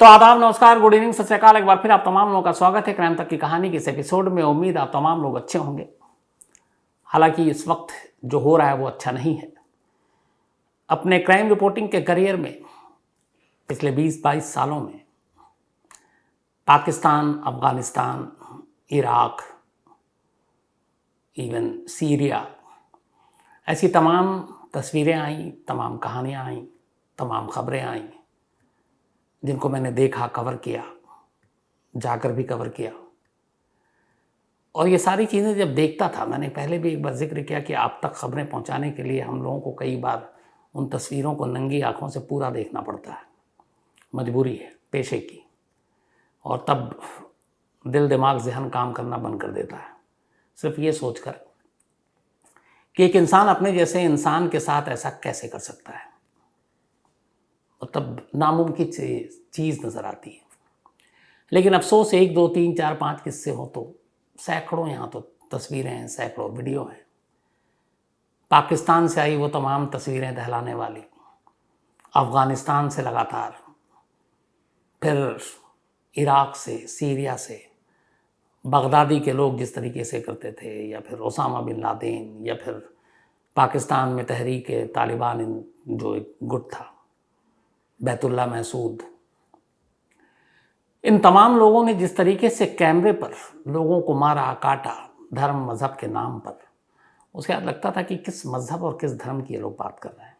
तो आदाब, नमस्कार, गुड इवनिंग, सत श्री अकाल। एक बार फिर आप तमाम लोगों का स्वागत है क्राइम तक की कहानी के इस एपिसोड में। उम्मीद आप तमाम लोग अच्छे होंगे। हालांकि इस वक्त जो हो रहा है वो अच्छा नहीं है। अपने क्राइम रिपोर्टिंग के करियर में पिछले 20-22 सालों में Pakistan, Afghanistan, Iraq, even Syria, ऐसी तमाम तस्वीरें आईं, तमाम कहानियाँ आईं, तमाम खबरें आईं जिनको मैंने देखा, कवर किया, जाकर भी कवर किया। और ये सारी चीज़ें जब देखता था, मैंने पहले भी एक बार जिक्र किया कि आप तक खबरें पहुंचाने के लिए हम लोगों को कई बार उन तस्वीरों को नंगी आंखों से पूरा देखना पड़ता है। मजबूरी है पेशे की, और तब दिल दिमाग ज़हन काम करना बंद कर देता है, सिर्फ ये सोचकर कि एक इंसान अपने जैसे इंसान के साथ ऐसा कैसे कर सकता है। और तब नामुमकिन चीज़ नज़र आती है। लेकिन अफसोस 1, 2, 3, 4, 5 किस्से हो तो सैकड़ों, यहाँ तो तस्वीरें हैं, सैकड़ों वीडियो हैं। पाकिस्तान से आई वो तमाम तस्वीरें दहलाने वाली, अफ़गानिस्तान से लगातार, फिर इराक से, सीरिया से, बगदादी के लोग जिस तरीके से करते थे, या फिर ओसामा बिन लादेन, या फिर पाकिस्तान में तहरीक तालिबान जो एक गुट था, बैतुल्ला महसूद, इन तमाम लोगों ने जिस तरीके से कैमरे पर लोगों को मारा, काटा, धर्म मज़हब के नाम पर, उसके बाद लगता था कि किस मज़हब और किस धर्म की ये लोग बात कर रहे हैं।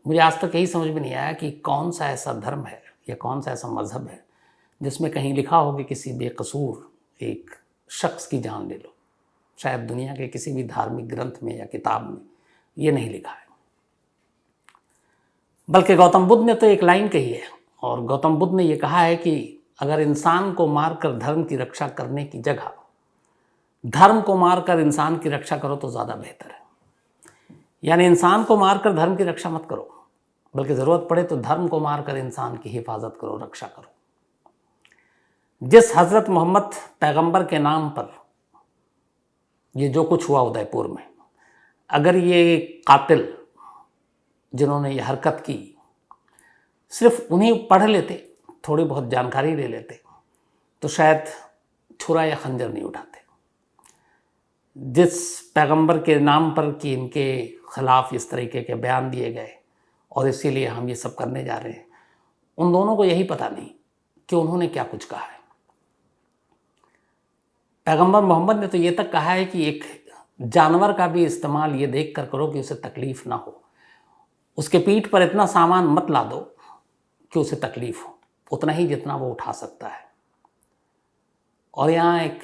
मुझे आज तक यही समझ में नहीं आया कि कौन सा ऐसा धर्म है या कौन सा ऐसा मज़हब है जिसमें कहीं लिखा हो कि किसी बेकसूर एक शख्स की जान ले लो। शायद दुनिया के किसी भी धार्मिक ग्रंथ में या किताब में ये नहीं लिखा है। बल्कि गौतम बुद्ध ने तो एक लाइन कही है, और गौतम बुद्ध ने यह कहा है कि अगर इंसान को मारकर धर्म की रक्षा करने की जगह धर्म को मारकर इंसान की रक्षा करो तो ज़्यादा बेहतर है। यानी इंसान को मारकर धर्म की रक्षा मत करो, बल्कि ज़रूरत पड़े तो धर्म को मारकर इंसान की हिफाजत करो, रक्षा करो। जिस हज़रत मोहम्मद पैगंबर के नाम पर ये जो कुछ हुआ उदयपुर में, अगर ये कातिल जिन्होंने ये हरकत की सिर्फ उन्हीं पढ़ लेते, थोड़ी बहुत जानकारी ले लेते, तो शायद छुरा या खंजर नहीं उठाते। जिस पैगंबर के नाम पर कि इनके खिलाफ इस तरीके के बयान दिए गए और इसीलिए हम ये सब करने जा रहे हैं, उन दोनों को यही पता नहीं कि उन्होंने क्या कुछ कहा है। पैगंबर मोहम्मद ने तो ये तक कहा है कि एक जानवर का भी इस्तेमाल ये देख कर करो कि उसे तकलीफ़ ना हो, उसके पीठ पर इतना सामान मत ला दो कि उसे तकलीफ़ हो, उतना ही जितना वो उठा सकता है। और यहाँ एक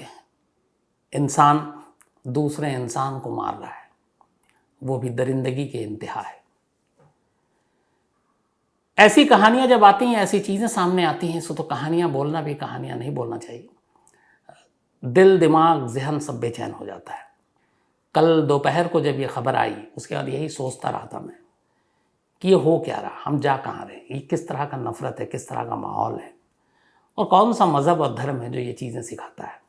इंसान दूसरे इंसान को मार रहा है, वो भी दरिंदगी के इंतहा है। ऐसी कहानियाँ जब आती हैं, ऐसी चीज़ें सामने आती हैं, तो कहानियाँ बोलना भी, कहानियाँ नहीं बोलना चाहिए। दिल दिमाग ज़हन सब बेचैन हो जाता है। कल दोपहर को जब ये खबर आई, उसके बाद यही सोचता रहा था मैं कि ये हो क्या रहा, हम जा कहाँ रहे, ये किस तरह का नफ़रत है, किस तरह का माहौल है, और कौन सा मज़हब और धर्म है जो ये चीज़ें सिखाता है।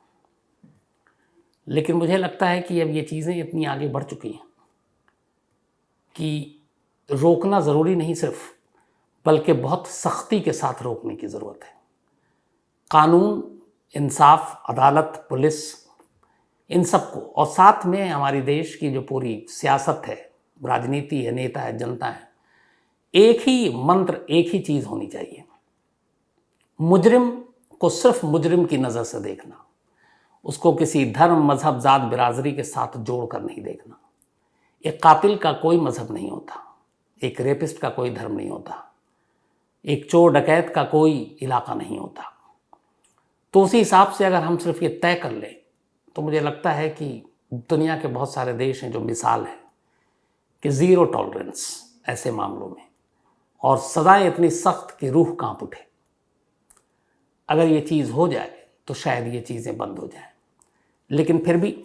लेकिन मुझे लगता है कि अब ये चीज़ें इतनी आगे बढ़ चुकी हैं कि रोकना ज़रूरी नहीं सिर्फ, बल्कि बहुत सख्ती के साथ रोकने की ज़रूरत है। कानून, इंसाफ, अदालत, पुलिस, इन सबको, और साथ में हमारी देश की जो पूरी सियासत है, राजनीति है, नेता है, जनता है, एक ही मंत्र, एक ही चीज़ होनी चाहिए। मुजरिम को सिर्फ मुजरिम की नज़र से देखना, उसको किसी धर्म, मज़हब, ज़ात, बिरादरी के साथ जोड़ कर नहीं देखना। एक कातिल का कोई मज़हब नहीं होता, एक रेपिस्ट का कोई धर्म नहीं होता, एक चोर डकैत का कोई इलाका नहीं होता। तो उसी हिसाब से अगर हम सिर्फ ये तय कर लें तो मुझे लगता है कि दुनिया के बहुत सारे देश हैं जो मिसाल है कि ज़ीरो टॉलरेंस ऐसे मामलों में, और सज़ाएं इतनी सख्त कि रूह कांप उठे। अगर ये चीज़ हो जाए तो शायद ये चीज़ें बंद हो जाएं। लेकिन फिर भी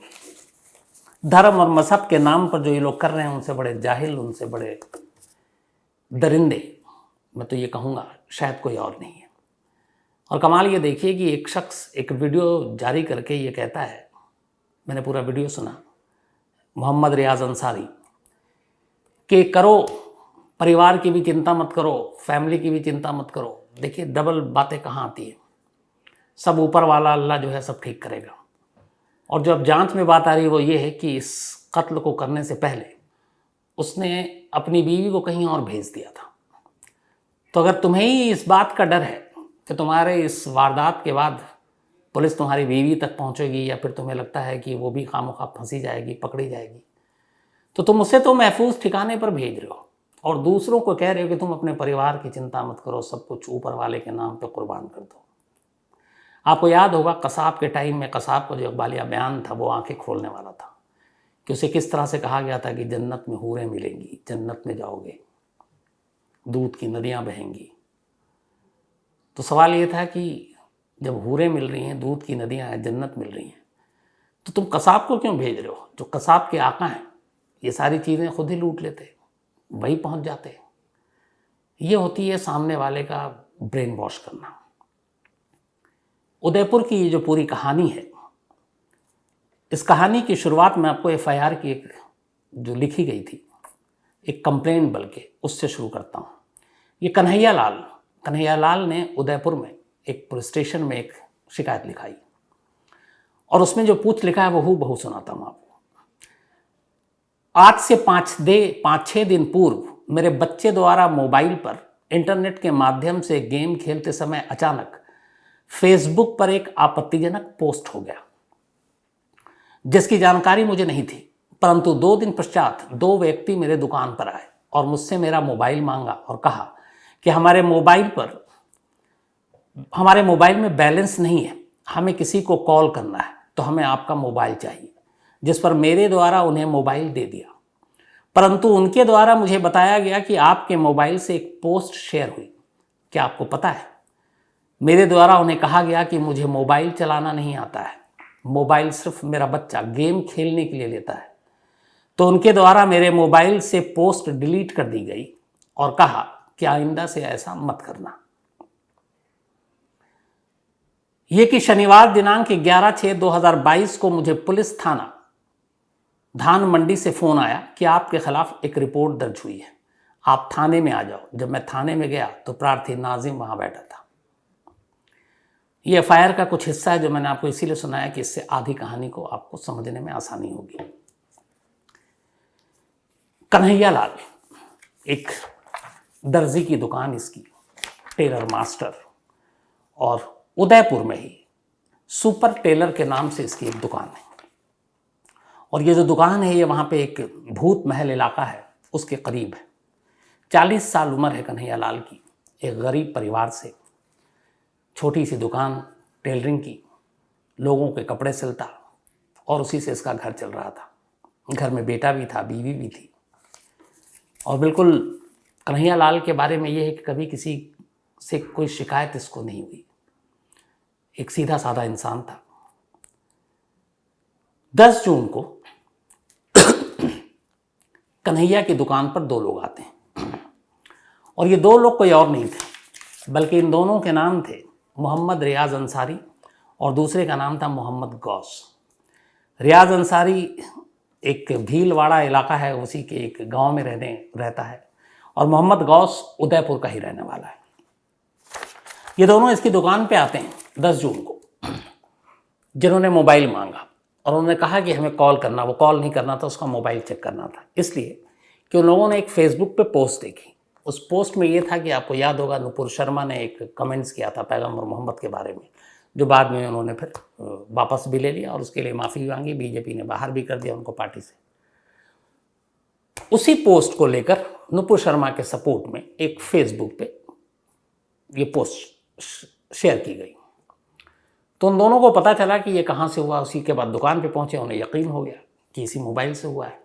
धर्म और मज़हब के नाम पर जो ये लोग कर रहे हैं, उनसे बड़े जाहिल, उनसे बड़े दरिंदे, मैं तो ये कहूँगा, शायद कोई और नहीं है। और कमाल ये देखिए कि एक शख्स एक वीडियो जारी करके ये कहता है, मैंने पूरा वीडियो सुना, मोहम्मद रियाज अंसारी, कि करो, परिवार की भी चिंता मत करो, फैमिली की भी चिंता मत करो, देखिए डबल बातें कहाँ आती है। सब ऊपर वाला अल्लाह जो है सब ठीक करेगा। और जो अब जांच में बात आ रही है वो ये है कि इस कत्ल को करने से पहले उसने अपनी बीवी को कहीं और भेज दिया था। तो अगर तुम्हें ही इस बात का डर है कि तुम्हारे इस वारदात के बाद पुलिस तुम्हारी बीवी तक पहुंचेगी या फिर तुम्हें लगता है कि वो भी खामोखा फंसी जाएगी, पकड़ी जाएगी, तो तुम उसे तो महफूज ठिकाने पर भेज रहे हो और दूसरों को कह रहे हो कि तुम अपने परिवार की चिंता मत करो, सब कुछ ऊपर वाले के नाम पे कुर्बान कर दो। आपको याद होगा कसाब के टाइम में कसाब का जो इकबालिया बयान था वो आंखें खोलने वाला था कि उसे किस तरह से कहा गया था कि जन्नत में हूरें मिलेंगी, जन्नत में जाओगे, दूध की नदियां बहेंगी। तो सवाल ये था कि जब हूरें मिल रही हैं, दूध की नदियां हैं, जन्नत मिल रही हैं, तो तुम कसाब को क्यों भेज रहे हो? जो कसाब के आका हैं ये सारी चीज़ें खुद ही लूट लेते, वही पहुंच जाते। ये होती है सामने वाले का ब्रेन वॉश करना। उदयपुर की ये जो पूरी कहानी है, इस कहानी की शुरुआत में आपको एफआईआर की एक जो लिखी गई थी, एक कंप्लेंट बल्कि, उससे शुरू करता हूँ। ये कन्हैया लाल ने उदयपुर में एक पुलिस स्टेशन में एक शिकायत लिखाई और उसमें जो पूछ लिखा है वो हूबहू सुनाता हूँ आपको। आज से 5-6 दिन पूर्व मेरे बच्चे द्वारा मोबाइल पर इंटरनेट के माध्यम से गेम खेलते समय अचानक फेसबुक पर एक आपत्तिजनक पोस्ट हो गया जिसकी जानकारी मुझे नहीं थी, परंतु 2 दिन पश्चात 2 व्यक्ति मेरे दुकान पर आए और मुझसे मेरा मोबाइल मांगा और कहा कि हमारे मोबाइल में बैलेंस नहीं है, हमें किसी को कॉल करना है तो हमें आपका मोबाइल चाहिए। जिस पर मेरे द्वारा उन्हें मोबाइल दे दिया, परंतु उनके द्वारा मुझे बताया गया कि आपके मोबाइल से एक पोस्ट शेयर हुई। क्या आपको पता है, मेरे द्वारा उन्हें कहा गया कि मुझे मोबाइल चलाना नहीं आता है, मोबाइल सिर्फ मेरा बच्चा गेम खेलने के लिए लेता है। तो उनके द्वारा मेरे मोबाइल से पोस्ट डिलीट कर दी गई और कहा कि आइंदा से ऐसा मत करना। यह कि शनिवार दिनांक 11/6/2022 को मुझे पुलिस थाना धान मंडी से फोन आया कि आपके खिलाफ एक रिपोर्ट दर्ज हुई है, आप थाने में आ जाओ। जब मैं थाने में गया तो प्रार्थी नाजिम वहां बैठा था। ये एफआईआर का कुछ हिस्सा है जो मैंने आपको इसीलिए सुनाया कि इससे आधी कहानी को आपको समझने में आसानी होगी। कन्हैया लाल, एक दर्जी की दुकान इसकी, टेलर मास्टर, और उदयपुर में ही सुपर टेलर के नाम से इसकी एक दुकान है। और ये जो दुकान है ये वहाँ पे एक भूत महल इलाका है उसके करीब है। 40 साल उम्र है कन्हैया लाल की, एक गरीब परिवार से, छोटी सी दुकान टेलरिंग की, लोगों के कपड़े सिलता और उसी से इसका घर चल रहा था। घर में बेटा भी था, बीवी भी थी। और बिल्कुल कन्हैया लाल के बारे में ये है कि कभी किसी से कोई शिकायत इसको नहीं हुई, एक सीधा साधा इंसान था। 10 जून को कन्हैया की दुकान पर 2 लोग आते हैं और ये 2 लोग कोई और नहीं थे बल्कि इन दोनों के नाम थे मोहम्मद रियाज अंसारी और दूसरे का नाम था मोहम्मद गौस। रियाज अंसारी एक भीलवाड़ा इलाका है, उसी के एक गांव में रहता है और मोहम्मद गौस उदयपुर का ही रहने वाला है। ये दोनों इसकी दुकान पे आते हैं 10 जून को, जिन्होंने मोबाइल मांगा और उन्होंने कहा कि हमें कॉल करना, वो कॉल नहीं करना था, उसका मोबाइल चेक करना था। इसलिए कि उन लोगों ने एक फेसबुक पे पोस्ट देखी। उस पोस्ट में ये था कि आपको याद होगा नुपुर शर्मा ने एक कमेंट्स किया था पैगंबर मोहम्मद के बारे में, जो बाद में उन्होंने फिर वापस भी ले लिया और उसके लिए माफ़ी मांगी। बीजेपी ने बाहर भी कर दिया उनको पार्टी से। उसी पोस्ट को लेकर नुपुर शर्मा के सपोर्ट में एक फेसबुक पे ये पोस्ट शेयर की गई। तो उन दोनों को पता चला कि ये कहाँ से हुआ। उसी के बाद दुकान पे पहुँचे, उन्हें यकीन हो गया कि इसी मोबाइल से हुआ है।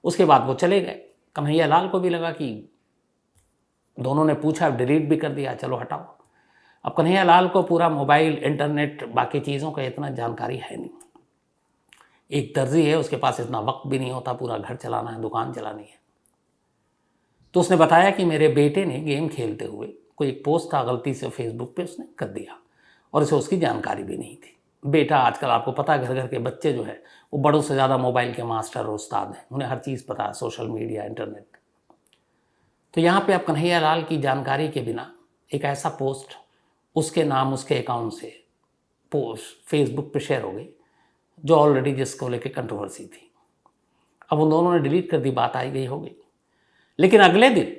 उसके बाद वो चले गए। कन्हैया लाल को भी लगा कि दोनों ने पूछा, डिलीट भी कर दिया, चलो हटाओ। अब कन्हैया लाल को पूरा मोबाइल, इंटरनेट, बाकी चीज़ों का इतना जानकारी है नहीं। एक दर्जी है, उसके पास इतना वक्त भी नहीं होता, पूरा घर चलाना है, दुकान चलानी है। तो उसने बताया कि मेरे बेटे ने गेम खेलते हुए कोई एक पोस्ट था, गलती से फेसबुक पे उसने कर दिया और इसे उसकी जानकारी भी नहीं थी। बेटा, आजकल आपको पता है घर घर के बच्चे जो है वो बड़ों से ज़्यादा मोबाइल के मास्टर और उस्ताद हैं, उन्हें हर चीज़ पता है, सोशल मीडिया, इंटरनेट। तो यहाँ पे अब कन्हैया लाल की जानकारी के बिना एक ऐसा पोस्ट उसके नाम उसके अकाउंट से पोस्ट फेसबुक पे शेयर हो गई जो ऑलरेडी जिसको लेके कंट्रोवर्सी थी। अब उन दोनों ने डिलीट कर दी, बात आई गई हो गई। लेकिन अगले दिन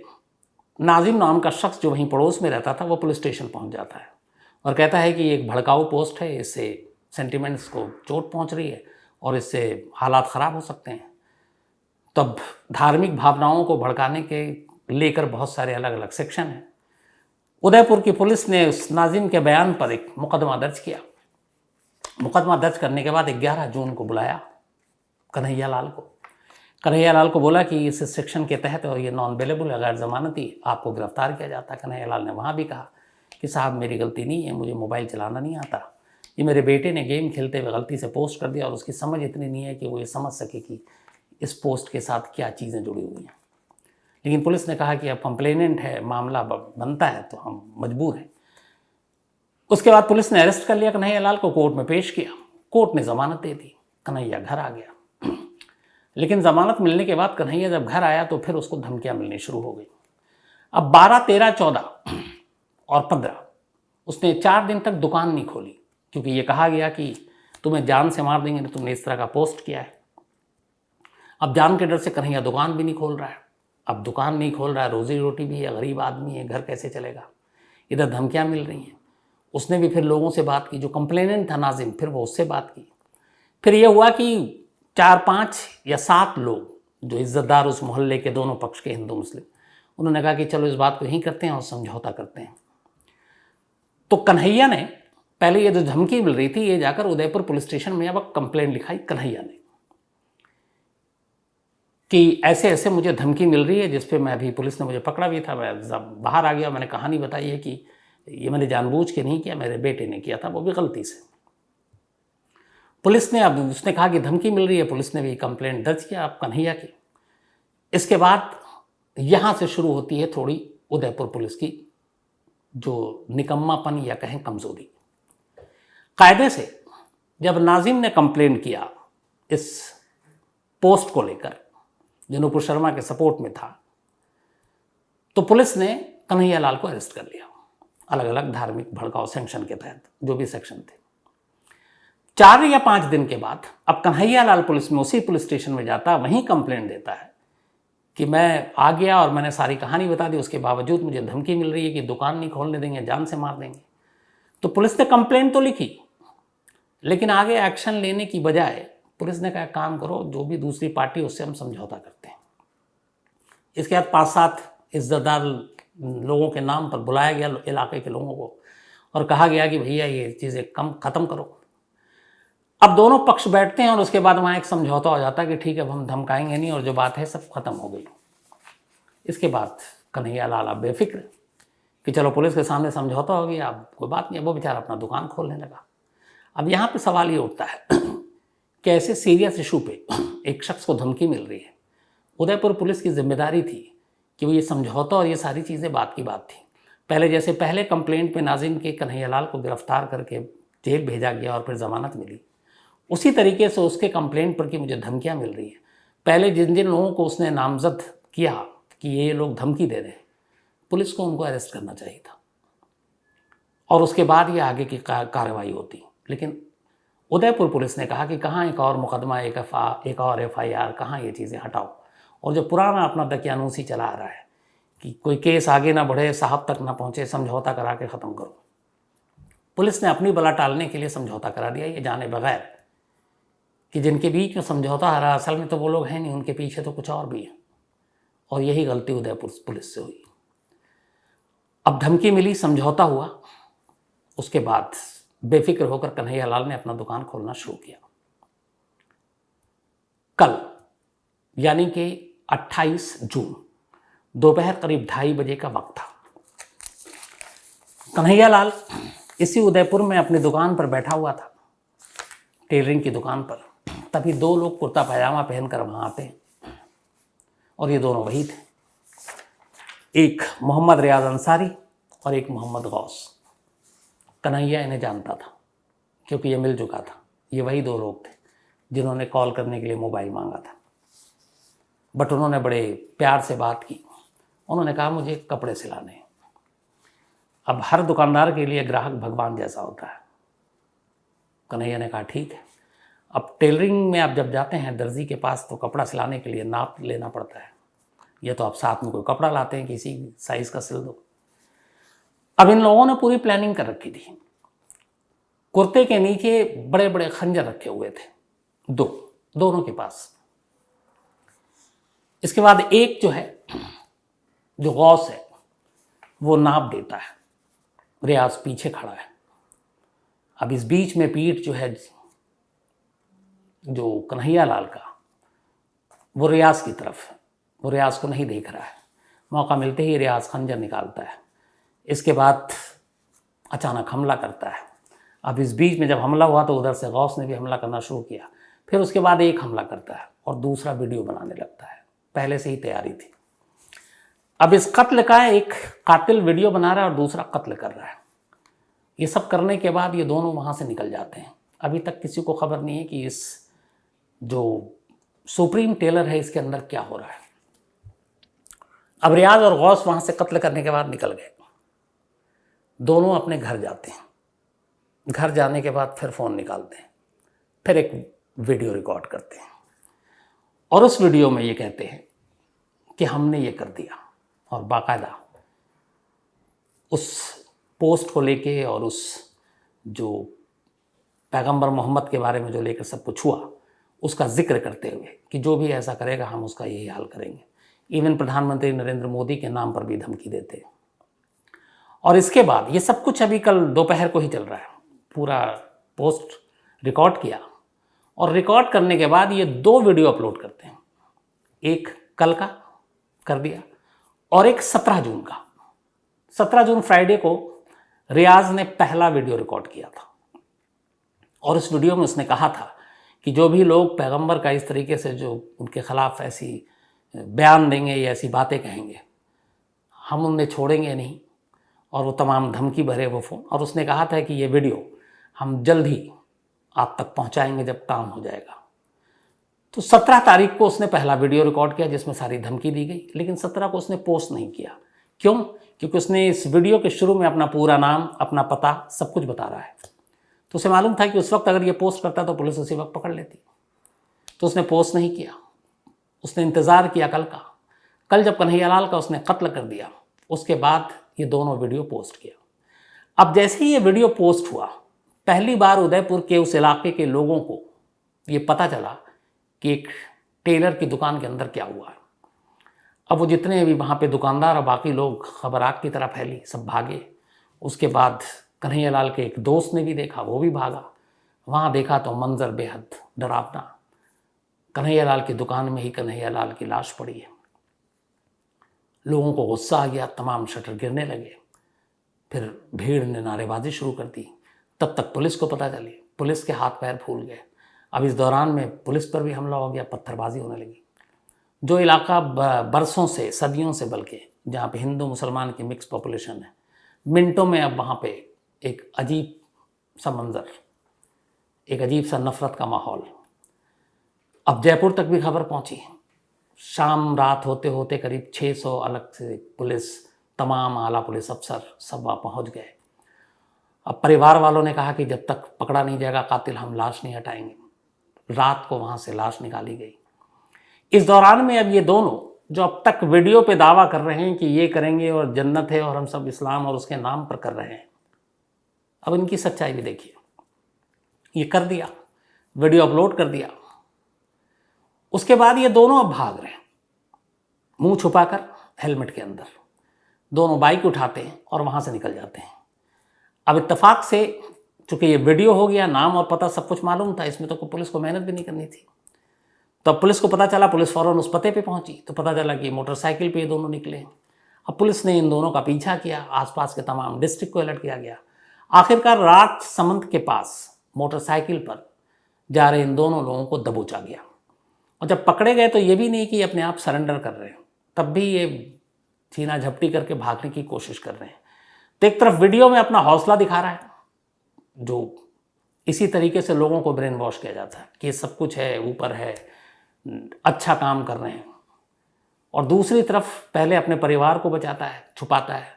नाजिम नाम का शख्स जो वहीं पड़ोस में रहता था वो पुलिस स्टेशन पहुंच जाता है और कहता है कि एक भड़काऊ पोस्ट है, इससे सेंटिमेंट्स को चोट पहुंच रही है और इससे हालात ख़राब हो सकते हैं। तब धार्मिक भावनाओं को भड़काने के लेकर बहुत सारे अलग अलग सेक्शन हैं। उदयपुर की पुलिस ने उस नाजिम के बयान पर एक मुकदमा दर्ज किया। मुकदमा दर्ज करने के बाद 11 जून को बुलाया कन्हैया लाल को। कन्हैया लाल को बोला कि इस सेक्शन के तहत और ये नॉन बेलेबल है, गैर जमानती, आपको गिरफ्तार किया जाता है। कन्हैया लाल ने वहाँ भी कहा कि साहब मेरी गलती नहीं है, मुझे मोबाइल चलाना नहीं आता, ये मेरे बेटे ने गेम खेलते हुए गलती से पोस्ट कर दिया और उसकी समझ इतनी नहीं है कि वो ये समझ सके कि इस पोस्ट के साथ क्या चीज़ें जुड़ी हुई हैं। लेकिन पुलिस ने कहा कि अब कंप्लेनेंट है, मामला बनता है तो हम मजबूर हैं। उसके बाद पुलिस ने अरेस्ट कर लिया कन्हैया लाल को, कोर्ट में पेश किया। कोर्ट ने ज़मानत दे दी, कन्हैया घर आ गया। लेकिन ज़मानत मिलने के बाद कन्हैया जब घर आया तो फिर उसको धमकियाँ मिलनी शुरू हो गई। अब 12, 13, 14 और 15 उसने 4 दिन तक दुकान नहीं खोली, क्योंकि ये कहा गया कि तुम्हें जान से मार देंगे, तुमने इस तरह का पोस्ट किया है। अब जान के डर से कन्हैया दुकान भी नहीं खोल रहा है। अब दुकान नहीं खोल रहा है, रोजी रोटी भी है, गरीब आदमी है, घर कैसे चलेगा। इधर धमकियाँ मिल रही हैं। उसने भी फिर लोगों से बात की, जो कंप्लेनेंट था नाजिम, फिर वो उससे बात की। फिर ये हुआ कि 4, 5 या 7 लोग जो इज्जतदार उस मोहल्ले के दोनों पक्ष के, हिंदू मुस्लिम, उन्होंने कहा कि चलो इस बात को यहीं करते हैं और समझौता करते हैं। तो कन्हैया ने पहले ये जो धमकी मिल रही थी, ये जाकर उदयपुर पुलिस स्टेशन में अब कंप्लेंट लिखाई कन्हैया ने कि ऐसे ऐसे मुझे धमकी मिल रही है, जिस पे मैं अभी, पुलिस ने मुझे पकड़ा भी था, मैं बाहर आ गया। मैंने कहानी बताई है कि ये मैंने जानबूझ के नहीं किया, मेरे बेटे ने किया था, वो भी गलती से। पुलिस ने, अब उसने कहा कि धमकी मिल रही है, पुलिस ने भी कंप्लेंट दर्ज किया अब कन्हैया की। इसके बाद यहाँ से शुरू होती है थोड़ी उदयपुर पुलिस की जो निकम्मापन या कहें कमज़ोरी। कायदे से जब नाजिम ने कंप्लेंट किया इस पोस्ट को लेकर, जो नूपुर शर्मा के सपोर्ट में था, तो पुलिस ने कन्हैया लाल को अरेस्ट कर लिया अलग अलग धार्मिक भड़काऊ सेक्शन के तहत, जो भी सेक्शन थे। 4 या 5 दिन के बाद अब कन्हैया लाल पुलिस में, उसी पुलिस स्टेशन में जाता, वहीं कंप्लेंट देता है कि मैं आ गया और मैंने सारी कहानी बता दी, उसके बावजूद मुझे धमकी मिल रही है कि दुकान नहीं खोलने देंगे, जान से मार देंगे। तो पुलिस ने कंप्लेंट तो लिखी, लेकिन आगे एक्शन लेने की बजाय पुलिस ने कहा काम करो, जो भी दूसरी पार्टी उससे हम समझौता करते हैं। इसके बाद 5-7 इज्जतदार लोगों के नाम पर बुलाया गया इलाके के लोगों को और कहा गया कि भैया ये चीज़ें ख़त्म करो। अब दोनों पक्ष बैठते हैं और उसके बाद वहाँ एक समझौता हो जाता है कि ठीक है, अब हम धमकाएंगे नहीं और जो बात है सब खत्म हो गई। इसके बाद कन्हैया लाल अब बेफिक्र कि चलो पुलिस के सामने समझौता हो गया, अब कोई बात नहीं। वो बेचारा अपना दुकान खोलने लगा। अब यहाँ पे सवाल ये उठता है कि ऐसे सीरियस इशू पे एक शख्स को धमकी मिल रही है, उदयपुर पुलिस की जिम्मेदारी थी कि वो ये समझौता और ये सारी चीज़ें बात की बात थी। पहले जैसे पहले कंप्लेंट पे नाजिम के कन्हैया लाल को गिरफ्तार करके जेल भेजा गया और फिर ज़मानत मिली, उसी तरीके से उसके कंप्लेंट पर कि मुझे धमकियां मिल रही हैं, पहले जिन जिन लोगों को उसने नामजद किया कि ये लोग धमकी दे रहे हैं, पुलिस को उनको अरेस्ट करना चाहिए था और उसके बाद ये आगे की कार्रवाई होती। लेकिन उदयपुर पुलिस ने कहा कि कहाँ एक और मुकदमा, एक और FIR, कहाँ ये चीज़ें हटाओ, और जो पुराना अपना दकियानूसी चला आ रहा है कि कोई केस आगे ना बढ़े, साहब तक ना पहुँचे, समझौता करा के ख़त्म करो। पुलिस ने अपनी बला टालने के लिए समझौता करा दिया, ये जाने बगैर कि जिनके बीच में समझौता आ रहा असल में तो वो लोग हैं नहीं, उनके पीछे तो कुछ और भी है। और यही गलती उदयपुर पुलिस से हुई। अब धमकी मिली, समझौता हुआ, उसके बाद बेफिक्र होकर कन्हैया लाल ने अपना दुकान खोलना शुरू किया। कल यानी कि 28 जून दोपहर करीब 2:30 बजे का वक्त था। कन्हैया लाल इसी उदयपुर में अपनी दुकान पर बैठा हुआ था, टेलरिंग की दुकान पर। तभी 2 लोग कुर्ता पैजामा पहनकर वहाँ आते हैं और ये दोनों वही थे, एक मोहम्मद रियाज अंसारी और एक मोहम्मद गौस। कन्हैया इन्हें जानता था क्योंकि ये मिल चुका था। ये वही 2 लोग थे जिन्होंने कॉल करने के लिए मोबाइल मांगा था, बट उन्होंने बड़े प्यार से बात की। उन्होंने कहा मुझे कपड़े सिलाने हैं। अब हर दुकानदार के लिए ग्राहक भगवान जैसा होता है। कन्हैया ने कहा ठीक है। अब टेलरिंग में आप जब जाते हैं दर्जी के पास तो कपड़ा सिलाने के लिए नाप लेना पड़ता है, या तो आप साथ में कोई कपड़ा लाते हैं किसी साइज़ का सिल दो। अब इन लोगों ने पूरी प्लानिंग कर रखी थी। कुर्ते के नीचे बड़े बड़े खंजर रखे हुए थे, दोनों के पास। इसके बाद एक जो है, जो गौस है, वो नाप देता है, रियाज पीछे खड़ा है। अब इस बीच में पीठ जो है जो कन्हैया लाल का, वो रियाज की तरफ है, वो रियाज को नहीं देख रहा है। मौका मिलते ही रियाज खंजर निकालता है। इसके बाद अचानक हमला करता है। अब इस बीच में जब हमला हुआ तो उधर से गौस ने भी हमला करना शुरू किया। फिर उसके बाद एक हमला करता है और दूसरा वीडियो बनाने लगता है। पहले से ही तैयारी थी। अब इस कत्ल का एक कातिल वीडियो बना रहा है और दूसरा कत्ल कर रहा है। ये सब करने के बाद ये दोनों वहाँ से निकल जाते हैं। अभी तक किसी को खबर नहीं है कि इस जो सुप्रीम टेलर है इसके अंदर क्या हो रहा है। अब रियाज और गौस वहाँ से कत्ल करने के बाद निकल गए। दोनों अपने घर जाते हैं। घर जाने के बाद फिर फ़ोन निकालते हैं, फिर एक वीडियो रिकॉर्ड करते हैं और उस वीडियो में ये कहते हैं कि हमने ये कर दिया। और बाकायदा उस पोस्ट को लेके और उस जो पैगंबर मोहम्मद के बारे में जो लेकर सब कुछ हुआ उसका जिक्र करते हुए कि जो भी ऐसा करेगा हम उसका यही हाल करेंगे। इवन प्रधानमंत्री नरेंद्र मोदी के नाम पर भी धमकी देते हैं। और इसके बाद ये सब कुछ अभी कल दोपहर को ही चल रहा है। पूरा पोस्ट रिकॉर्ड किया और रिकॉर्ड करने के बाद ये 2 वीडियो अपलोड करते हैं। एक कल का कर दिया और एक 17 जून का। 17 जून फ्राइडे को रियाज ने पहला वीडियो रिकॉर्ड किया था और उस वीडियो में उसने कहा था कि जो भी लोग पैगंबर का इस तरीके से जो उनके खिलाफ ऐसी बयान देंगे या ऐसी बातें कहेंगे, हम उन्हें छोड़ेंगे नहीं। और वो तमाम धमकी भरे वो फ़ोन। और उसने कहा था कि ये वीडियो हम जल्द ही आप तक पहुंचाएंगे जब काम हो जाएगा। तो 17 तारीख को उसने पहला वीडियो रिकॉर्ड किया जिसमें सारी धमकी दी गई, लेकिन 17 को उसने पोस्ट नहीं किया। क्यों? क्योंकि उसने इस वीडियो के शुरू में अपना पूरा नाम, अपना पता, सब कुछ बता रहा है। तो उसे मालूम था कि उस वक्त अगर ये पोस्ट करता तो पुलिस उसी वक्त पकड़ लेती। तो उसने पोस्ट नहीं किया। उसने इंतज़ार किया कल का। कल जब कन्हैया लाल का उसने कत्ल कर दिया, उसके बाद ये दोनों वीडियो पोस्ट किया। अब जैसे ही ये वीडियो पोस्ट हुआ, पहली बार उदयपुर के उस इलाके के लोगों को ये पता चला कि एक टेलर की दुकान के अंदर क्या हुआ है। अब वो जितने भी वहाँ पे दुकानदार और बाकी लोग, खबर आग की तरह फैली, सब भागे। उसके बाद कन्हैया लाल के एक दोस्त ने भी देखा, वो भी भागा। वहाँ देखा तो मंजर बेहद डरावना। कन्हैया लाल की दुकान में ही कन्हैया लाल की लाश पड़ी है। लोगों को गुस्सा आ गया, तमाम शटर गिरने लगे। फिर भीड़ ने नारेबाजी शुरू कर दी। तब तक पुलिस को पता चली, पुलिस के हाथ पैर फूल गए। अब इस दौरान में पुलिस पर भी हमला हो गया, पत्थरबाजी होने लगी। जो इलाका बरसों से, सदियों से बल्कि, जहाँ पे हिंदू मुसलमान की मिक्स पॉपुलेशन है, मिनटों में अब वहाँ पे एक अजीब सा मंजर, एक अजीब सा नफरत का माहौल। अब जयपुर तक भी खबर पहुँची। शाम रात होते होते करीब 600 अलग से पुलिस, तमाम आला पुलिस अफसर सब वहाँ पहुँच गए। अब परिवार वालों ने कहा कि जब तक पकड़ा नहीं जाएगा कातिल, हम लाश नहीं हटाएंगे। रात को वहाँ से लाश निकाली गई। इस दौरान में अब ये दोनों जो अब तक वीडियो पे दावा कर रहे हैं कि ये करेंगे और जन्नत है और हम सब इस्लाम और उसके नाम पर कर रहे हैं, अब इनकी सच्चाई भी देखिए। ये कर दिया, वीडियो अपलोड कर दिया। उसके बाद ये दोनों अब भाग रहे हैं, मुंह छुपाकर, हेलमेट के अंदर। दोनों बाइक उठाते हैं और वहाँ से निकल जाते हैं। अब इत्तेफाक से चूँकि ये वीडियो हो गया, नाम और पता सब कुछ मालूम था, इसमें तो पुलिस को मेहनत भी नहीं करनी थी। तो अब पुलिस को पता चला, पुलिस फ़ौरन उस पते पे पहुंची तो पता चला कि मोटरसाइकिल पे ये दोनों निकले। अब पुलिस ने इन दोनों का पीछा किया, आसपास के तमाम डिस्ट्रिक्ट को अलर्ट किया गया। आखिरकार रात समंद के पास मोटरसाइकिल पर जा रहे इन दोनों लोगों को दबोचा गया। और जब पकड़े गए तो ये भी नहीं कि अपने आप सरेंडर कर रहे हैं, तब भी ये छीना झपटी करके भागने की कोशिश कर रहे हैं। तो एक तरफ वीडियो में अपना हौसला दिखा रहा है, जो इसी तरीके से लोगों को ब्रेन वॉश किया जाता है कि ये सब कुछ है, ऊपर है, अच्छा काम कर रहे हैं। और दूसरी तरफ पहले अपने परिवार को बचाता है, छुपाता है,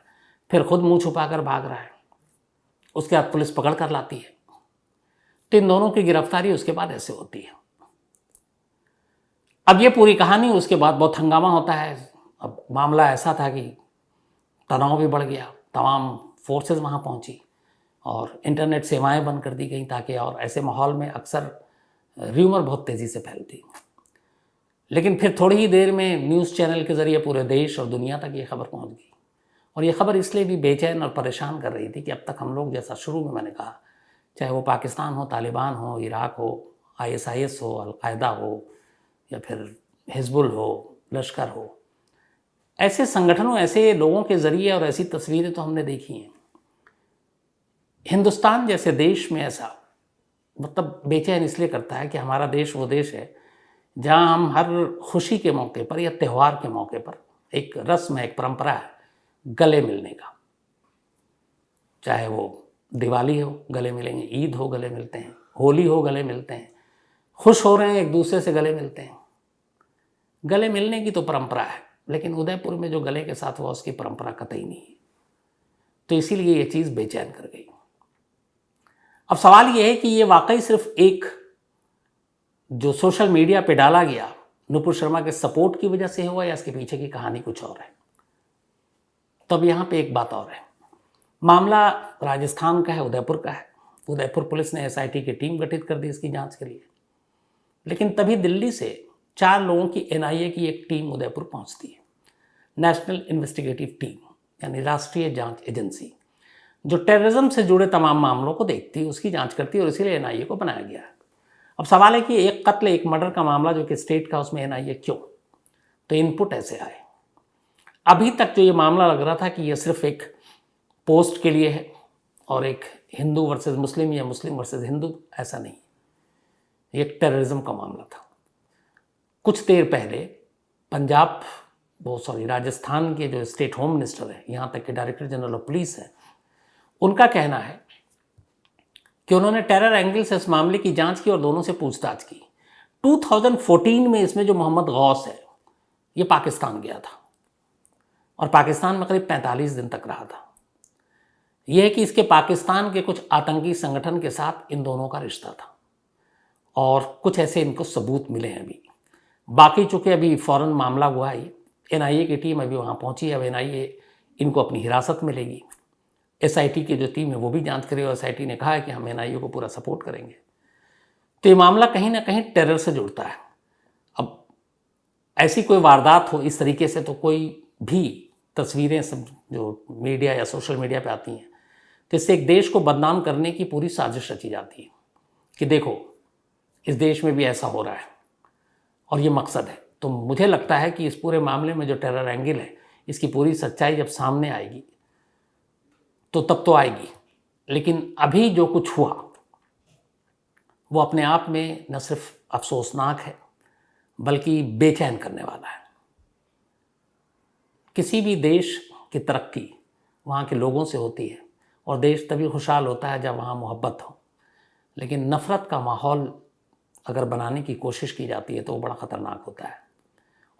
फिर खुद मुंह छुपाकर भाग रहा है, उसके बाद पुलिस पकड़ कर लाती है। तो इन दोनों की गिरफ्तारी उसके बाद ऐसे होती है। अब ये पूरी कहानी, उसके बाद बहुत हंगामा होता है। अब मामला ऐसा था कि तनाव भी बढ़ गया, तमाम फोर्सेस वहाँ पहुँची और इंटरनेट सेवाएं बंद कर दी गई ताकि, और ऐसे माहौल में अक्सर र्यूमर बहुत तेज़ी से फैलती। लेकिन फिर थोड़ी ही देर में न्यूज़ चैनल के ज़रिए पूरे देश और दुनिया तक ये खबर पहुँच गई। और ये खबर इसलिए भी बेचैन और परेशान कर रही थी कि अब तक हम लोग, जैसा शुरू में मैंने कहा, चाहे वो पाकिस्तान हो, तालिबान हो, इराक हो, ISIS हो, अलकायदा हो, या फिर हिजबुल हो, लश्कर हो, ऐसे संगठनों, ऐसे लोगों के ज़रिए और ऐसी तस्वीरें तो हमने देखी हैं। हिंदुस्तान जैसे देश में ऐसा मतलब बेचैन इसलिए करता है कि हमारा देश वो देश है जहाँ हम हर खुशी के मौके पर या त्यौहार के मौके पर एक रस्म है, एक परंपरा है गले मिलने का। चाहे वो दिवाली हो गले मिलेंगे, ईद हो गले मिलते हैं, होली हो गले मिलते हैं, खुश हो रहे हैं एक दूसरे से गले मिलते हैं। गले मिलने की तो परंपरा है, लेकिन उदयपुर में जो गले के साथ हुआ उसकी परंपरा कतई नहीं है। तो इसीलिए ये चीज़ बेचैन कर गई। अब सवाल ये है कि ये वाकई सिर्फ एक जो सोशल मीडिया पे डाला गया नुपुर शर्मा के सपोर्ट की वजह से हुआ, या इसके पीछे की कहानी कुछ और है। तो अब यहाँ पे एक बात और है, मामला राजस्थान का है, उदयपुर का है। उदयपुर पुलिस ने SIT की टीम गठित कर दी इसकी जांच के लिए। लेकिन तभी दिल्ली से 4 लोगों की NIA की एक टीम उदयपुर पहुंचती है, नेशनल इन्वेस्टिगेटिव टीम, यानी राष्ट्रीय जांच एजेंसी, जो टेररिज्म से जुड़े तमाम मामलों को देखती है, उसकी जांच करती है, और इसीलिए NIA को बनाया गया है। अब सवाल है कि एक कत्ल, एक मर्डर का मामला जो कि स्टेट का, उसमें NIA क्यों? तो इनपुट ऐसे आए। अभी तक जो ये मामला लग रहा था कि ये सिर्फ एक पोस्ट के लिए है और एक हिंदू वर्सेस मुस्लिम या मुस्लिम वर्सेस हिंदू, ऐसा नहीं। ये एक टेररिज्म का मामला था। कुछ देर पहले राजस्थान के जो स्टेट होम मिनिस्टर है, यहाँ तक के डायरेक्टर जनरल ऑफ पुलिस है, उनका कहना है कि उन्होंने टेरर एंगल से इस मामले की जांच की और दोनों से पूछताछ की। 2014 में इसमें जो मोहम्मद गौस है, ये पाकिस्तान गया था और पाकिस्तान में करीब 45 दिन तक रहा था। यह है कि इसके पाकिस्तान के कुछ आतंकी संगठन के साथ इन दोनों का रिश्ता था और कुछ ऐसे इनको सबूत मिले हैं अभी। बाकी चूँकि अभी फ़ौरन मामला हुआ है, NIA की टीम अभी वहाँ पहुँची है। अब NIA इनको अपनी हिरासत में लेगी। SIT की जो टीम है वो भी जांच करेगी और SIT ने कहा है कि हम NIA को पूरा सपोर्ट करेंगे। तो ये मामला कहीं ना कहीं टेरर से जुड़ता है। अब ऐसी कोई वारदात हो इस तरीके से, तो कोई भी तस्वीरें सब जो मीडिया या सोशल मीडिया पे आती हैं, तो इससे एक देश को बदनाम करने की पूरी साजिश रची जाती है कि देखो इस देश में भी ऐसा हो रहा है और ये मकसद है। तो मुझे लगता है कि इस पूरे मामले में जो टेरर एंगल है, इसकी पूरी सच्चाई जब सामने आएगी तो तब तो आएगी। लेकिन अभी जो कुछ हुआ वो अपने आप में न सिर्फ अफसोसनाक है बल्कि बेचैन करने वाला है। किसी भी देश की तरक्की वहाँ के लोगों से होती है और देश तभी खुशहाल होता है जब वहाँ मोहब्बत हो। लेकिन नफ़रत का माहौल अगर बनाने की कोशिश की जाती है तो वो बड़ा ख़तरनाक होता है।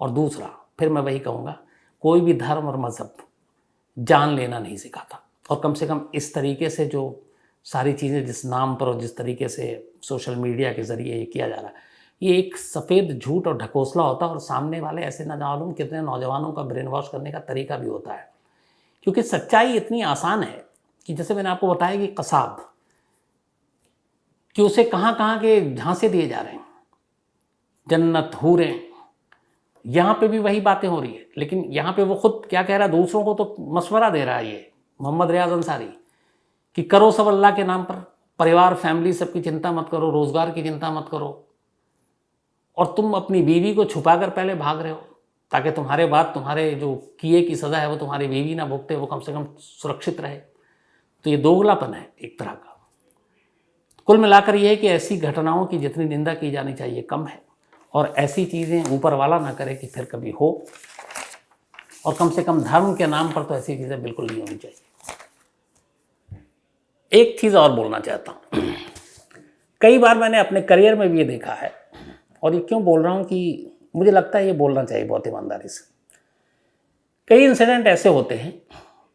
और दूसरा, फिर मैं वही कहूँगा, कोई भी धर्म और मज़हब जान लेना नहीं सिखाता। और कम से कम इस तरीके से जो सारी चीज़ें जिस नाम पर और जिस तरीके से सोशल मीडिया के ज़रिए ये किया जा रहा है, ये एक सफ़ेद झूठ और ढकोसला होता है और सामने वाले ऐसे ना मालूम कितने नौजवानों का ब्रेन वॉश करने का तरीका भी होता है। क्योंकि सच्चाई इतनी आसान है कि जैसे मैंने आपको बताया कि कसाब, कि उसे कहाँ कहाँ के झांसे दिए जा रहे हैं, जन्नत, हूरें, यहाँ पे भी वही बातें हो रही है। लेकिन यहाँ पे वो खुद क्या कह रहा है, दूसरों को तो मशवरा दे रहा है ये मोहम्मद रियाज अंसारी कि करो सब अल्लाह के नाम पर, परिवार, फैमिली सबकी चिंता मत करो, रोज़गार की चिंता मत करो, और तुम अपनी बीवी को छुपा कर पहले भाग रहे हो ताकि तुम्हारे बाद तुम्हारे जो किए की सज़ा है वो तुम्हारी बीवी ना भुगते, वो कम से कम सुरक्षित रहे। तो ये दोगलापन है एक तरह का। कुल मिलाकर ये है कि ऐसी घटनाओं की जितनी निंदा की जानी चाहिए कम है, और ऐसी चीज़ें ऊपर वाला ना करे कि फिर कभी हो, और कम से कम धर्म के नाम पर तो ऐसी चीज़ें बिल्कुल नहीं होनी चाहिए। एक चीज़ और बोलना चाहता हूँ, कई बार मैंने अपने करियर में भी ये देखा है, और ये क्यों बोल रहा हूँ कि मुझे लगता है ये बोलना चाहिए बहुत ईमानदारी से। कई इंसिडेंट ऐसे होते हैं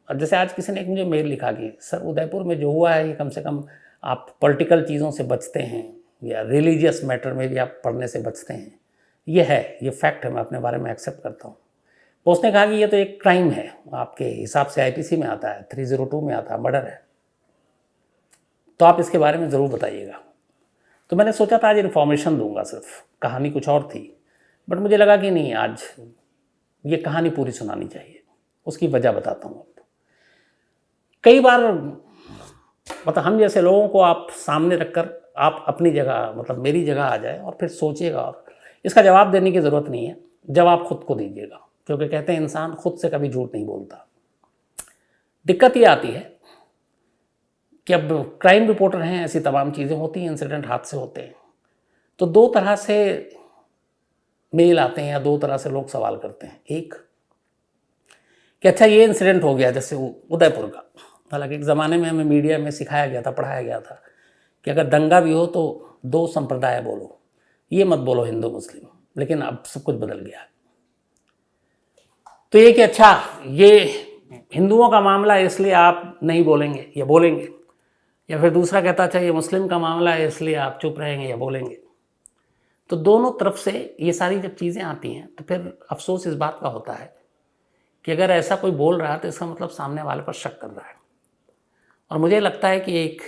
जैसे आज किसी ने एक मुझे मेल लिखा कि सर उदयपुर में जो हुआ है ये कम से कम आप पॉलिटिकल चीज़ों से बचते हैं या रिलीजियस मैटर में भी आप पढ़ने से बचते हैं। ये है, ये फैक्ट है, मैं अपने बारे में एक्सेप्ट करता हूँ। तो उसने कहा कि ये तो एक क्राइम है, आपके हिसाब से आईपीसी में आता है, 302 में आता है, मर्डर है, तो आप इसके बारे में ज़रूर बताइएगा। तो मैंने सोचा था आज इन्फॉर्मेशन दूंगा, सिर्फ कहानी कुछ और थी, बट मुझे लगा कि नहीं, आज ये कहानी पूरी सुनानी चाहिए। उसकी वजह बताता हूँ। कई बार मतलब हम जैसे लोगों को आप सामने रखकर आप अपनी जगह मतलब मेरी जगह आ जाए और फिर सोचिएगा, और इसका जवाब देने की ज़रूरत नहीं है, जवाब खुद को दीजिएगा, क्योंकि कहते हैं इंसान खुद से कभी झूठ नहीं बोलता। दिक्कत ये आती है कि अब क्राइम रिपोर्टर हैं, ऐसी तमाम चीज़ें होती हैं, इंसिडेंट हादसे होते हैं, तो दो तरह से मेल आते हैं या दो तरह से लोग सवाल करते हैं। एक कि अच्छा ये इंसिडेंट हो गया जैसे उदयपुर का, हालांकि एक ज़माने में हमें मीडिया में सिखाया गया था, पढ़ाया गया था कि अगर दंगा भी हो तो दो संप्रदाय बोलो, ये मत बोलो हिंदू मुस्लिम, लेकिन अब सब कुछ बदल गया। तो ये कि अच्छा ये हिंदुओं का मामला है इसलिए आप नहीं बोलेंगे या बोलेंगे, या फिर दूसरा कहता अच्छा ये मुस्लिम का मामला है इसलिए आप चुप रहेंगे या बोलेंगे। तो दोनों तरफ से ये सारी जब चीज़ें आती हैं तो फिर अफसोस इस बात का होता है कि अगर ऐसा कोई बोल रहा है तो इसका मतलब सामने वाले पर शक कर रहा है। और मुझे लगता है कि एक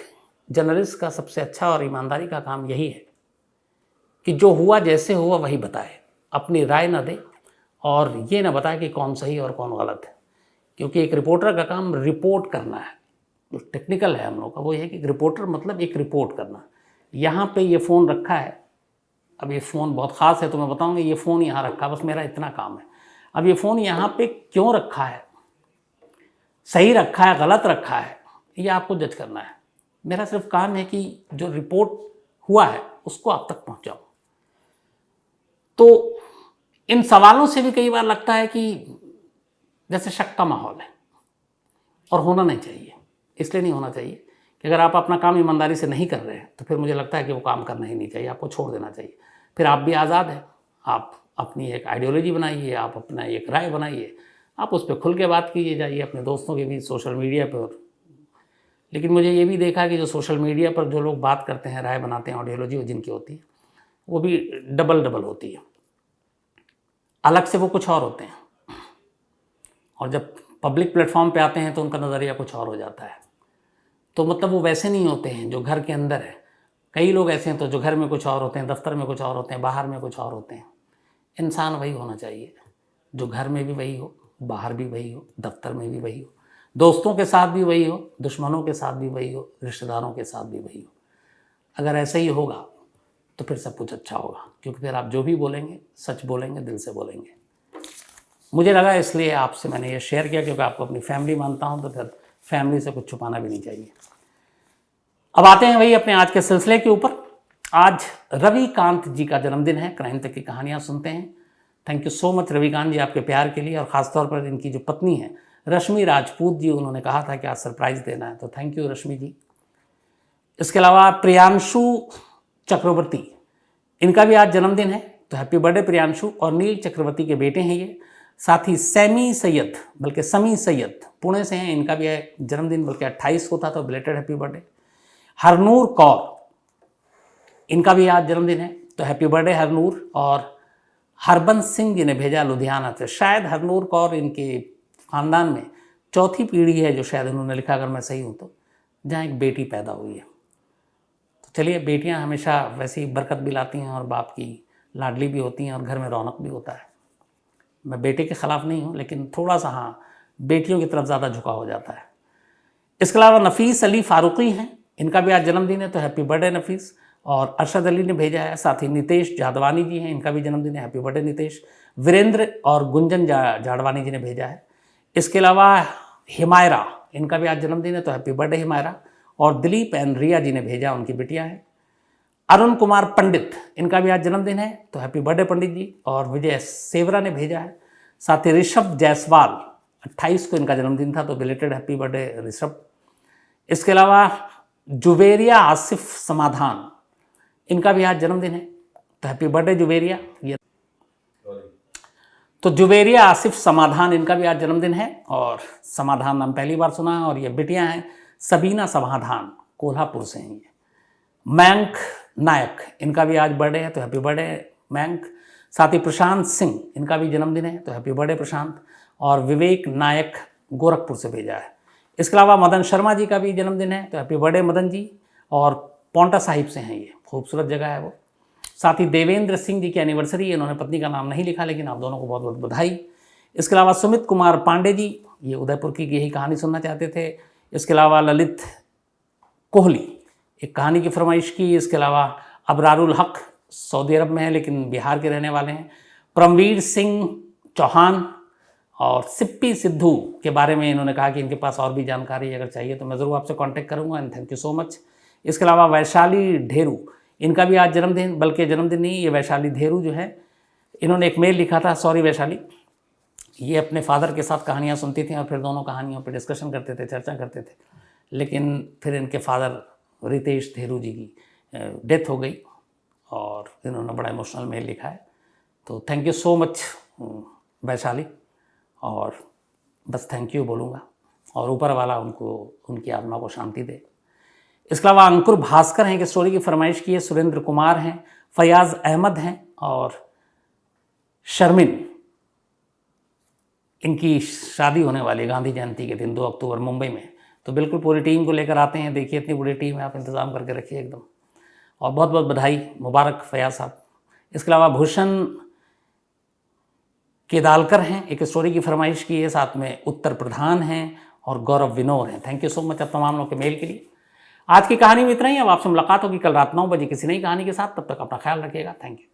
जर्नलिस्ट का सबसे अच्छा और ईमानदारी का काम यही है कि जो हुआ जैसे हुआ वही बताए, अपनी राय ना दे और ये ना बताए कि कौन सही और कौन गलत है, क्योंकि एक रिपोर्टर का काम रिपोर्ट करना है। तो टेक्निकल है हम लोग का, वो ये कि रिपोर्टर मतलब एक रिपोर्ट करना। यहाँ पे ये फ़ोन रखा है, अब ये फ़ोन बहुत ख़ास है तो मैं बताऊँगा ये फ़ोन यहाँ रखा, बस मेरा इतना काम है। अब ये फ़ोन यहाँ पे क्यों रखा है, सही रखा है गलत रखा है, ये आपको जज करना है। मेरा सिर्फ काम है कि जो रिपोर्ट हुआ है उसको आप तक पहुँचाऊँ। तो इन सवालों से भी कई बार लगता है कि जैसे शक का माहौल है, और होना नहीं चाहिए। इसलिए नहीं होना चाहिए कि अगर आप अपना काम ईमानदारी से नहीं कर रहे हैं तो फिर मुझे लगता है कि वो काम करना ही नहीं चाहिए, आपको छोड़ देना चाहिए। फिर आप भी आज़ाद हैं, आप अपनी एक आइडियोलॉजी बनाइए, आप अपना एक राय बनाइए, आप उस पर खुल के बात कीजिए जाइए अपने दोस्तों के बीच, सोशल मीडिया पर। लेकिन मुझे ये भी देखा कि जो सोशल मीडिया पर जो लोग बात करते हैं, राय बनाते हैं, आइडियोलॉजी जिनकी होती है वो भी डबल होती है। अलग से वो कुछ और होते हैं, और जब पब्लिक प्लेटफॉर्म पे आते हैं तो उनका नज़रिया कुछ और हो जाता है। तो मतलब वो वैसे नहीं होते हैं जो घर के अंदर है। कई लोग ऐसे हैं तो जो घर में कुछ और होते हैं, दफ्तर में कुछ और होते हैं, बाहर में कुछ और होते हैं। इंसान वही होना चाहिए जो घर में भी वही हो, बाहर भी वही हो, दफ्तर में भी वही हो, दोस्तों के साथ भी वही हो, दुश्मनों के साथ भी वही हो, रिश्तेदारों के साथ भी वही हो। अगर ऐसा ही होगा तो फिर सब कुछ अच्छा होगा, क्योंकि फिर आप जो भी बोलेंगे सच बोलेंगे, दिल से बोलेंगे। मुझे लगा इसलिए आपसे मैंने ये शेयर किया, क्योंकि आपको अपनी फैमिली मानता हूँ, तो फिर फैमिली से कुछ छुपाना भी नहीं चाहिए। अब आते हैं वही अपने आज के सिलसिले के ऊपर। आज रविकांत जी का जन्मदिन है। क्राइम तक की कहानियाँ सुनते हैं। Thank you so much Ravikant ji आपके प्यार के लिए, और ख़ासतौर पर इनकी जो पत्नी है रश्मि राजपूत जी, उन्होंने कहा था कि आज सरप्राइज़ देना है, तो थैंक यू रश्मि जी। इसके अलावा प्रियांशु चक्रवर्ती, इनका भी आज जन्मदिन है, तो हैप्पी बर्थडे प्रियांशु। और नील चक्रवर्ती के बेटे हैं ये। साथ ही सैमी सैयद, बल्कि समी सैयद, पुणे से हैं, इनका भी है जन्मदिन, बल्कि 28 को था, तो belated happy birthday. Harnoor Kaur, इनका भी आज जन्मदिन है, तो हैप्पी बर्थडे हरनूर। और हरबंस सिंह जी ने भेजा लुधियाना से। शायद हरनूर कौर इनके ख़ानदान में चौथी पीढ़ी है जो, शायद उन्होंने लिखा, अगर मैं सही हूँ तो, जहाँ एक बेटी पैदा हुई है। तो चलिए, बेटियाँ हमेशा वैसे ही बरकत भी लाती हैं और बाप की लाडली भी होती हैं और घर में रौनक भी होता है। मैं बेटे के ख़िलाफ़ नहीं हूँ, लेकिन थोड़ा सा हाँ, बेटियों की तरफ ज़्यादा झुकाव हो जाता है। इसके अलावा नफ़ीस अली फ़ारूकी हैं, इनका भी आज जन्मदिन है, तो हैप्पी बर्थडे नफ़ीस। और अरशद अली ने भेजा है। साथ ही नितेश जादवानी जी हैं, इनका भी जन्मदिन है, हैप्पी बर्थडे नितेश। वीरेंद्र और गुंजन जाडवानी जी ने भेजा है। इसके अलावा हिमायरा, इनका भी आज जन्मदिन है, तो हैप्पी बर्थडे हिमायरा। और दिलीप एंड रिया जी ने भेजा, उनकी बिटिया है। अरुण कुमार पंडित, इनका भी आज जन्मदिन है, तो हैप्पी बर्थडे पंडित जी। और विजय सेवरा ने भेजा है। साथ ही ऋषभ जायसवाल, 28 को इनका जन्मदिन था, तो बिलेटेड हैप्पी बर्थडे ऋषभ। इसके अलावा जुवेरिया आसिफ समाधान, इनका भी आज जन्मदिन है, तो हैप्पी बर्थडे जुवेरिया। ये तो जुवेरिया आसिफ समाधान, इनका भी आज जन्मदिन है और समाधान नाम पहली बार सुना है। और ये बिटियां हैं सबीना समाधान, कोल्हापुर से हैं ये। मयंक नायक, इनका भी आज बर्थडे है, तो हैप्पी बर्थडे मयंक। साथ ही प्रशांत सिंह, इनका भी जन्मदिन है, तो हैप्पी बर्थडे प्रशांत। और विवेक नायक गोरखपुर से भेजा है। इसके अलावा मदन शर्मा जी का भी जन्मदिन है, तो हैप्पी बर्थडे मदन जी। और पौंटा साहिब से हैं ये, खूबसूरत जगह है वो। साथ ही देवेंद्र सिंह जी की एनिवर्सरी है, इन्होंने पत्नी का नाम नहीं लिखा, लेकिन आप दोनों को बहुत बहुत बधाई। इसके अलावा सुमित कुमार पांडे जी, ये उदयपुर की यही कहानी सुनना चाहते थे। इसके अलावा ललित कोहली, एक कहानी की फरमाइश की। इसके अलावा अबरारुल हक, सऊदी अरब में है लेकिन बिहार के रहने वाले हैं। परमवीर सिंह चौहान और सिप्पी सिद्धू के बारे में इन्होंने कहा कि इनके पास और भी जानकारी अगर चाहिए तो मैं ज़रूर आपसे कांटेक्ट करूंगा, and thank you so much. इसके अलावा वैशाली ढेरू, इनका भी आज जन्मदिन, बल्कि जन्मदिन नहीं, ये वैशाली ढेरू जो है, इन्होंने एक मेल लिखा था। सॉरी वैशाली, ये अपने फादर के साथ कहानियाँ सुनती थी और फिर दोनों कहानियों पर डिस्कशन करते थे, चर्चा करते थे। लेकिन फिर इनके फादर रितेश ढेरू जी की डेथ हो गई और इन्होंने बड़ा इमोशनल मेल लिखा है। तो thank you so much Vaishali, और बस थैंक यू बोलूँगा, और ऊपर वाला उनको, उनकी आत्मा को शांति दे। इसके अलावा अंकुर भास्कर हैं कि स्टोरी की फरमाइश की है। सुरेंद्र कुमार हैं, फयाज अहमद हैं और शर्मिन, इनकी शादी होने वाली गांधी जयंती के दिन 2 अक्टूबर मुंबई में। तो बिल्कुल पूरी टीम को लेकर आते हैं, देखिए इतनी बड़ी टीम है, आप इंतज़ाम करके रखिए एकदम। और बहुत बहुत बधाई, मुबारक फयाज साहब। इसके अलावा भूषण केदालकर हैं, एक स्टोरी की फरमाइश की है। साथ में उत्तर प्रधान हैं और गौरव विनोर हैं। थैंक यू सो मच आप तमाम लोगों के मेल के लिए। आज की कहानी में इतना ही। अब आपसे मुलाकात होगी कल रात 9 बजे किसी नई कहानी के साथ। तब तक अपना ख्याल रखिएगा। Thank you.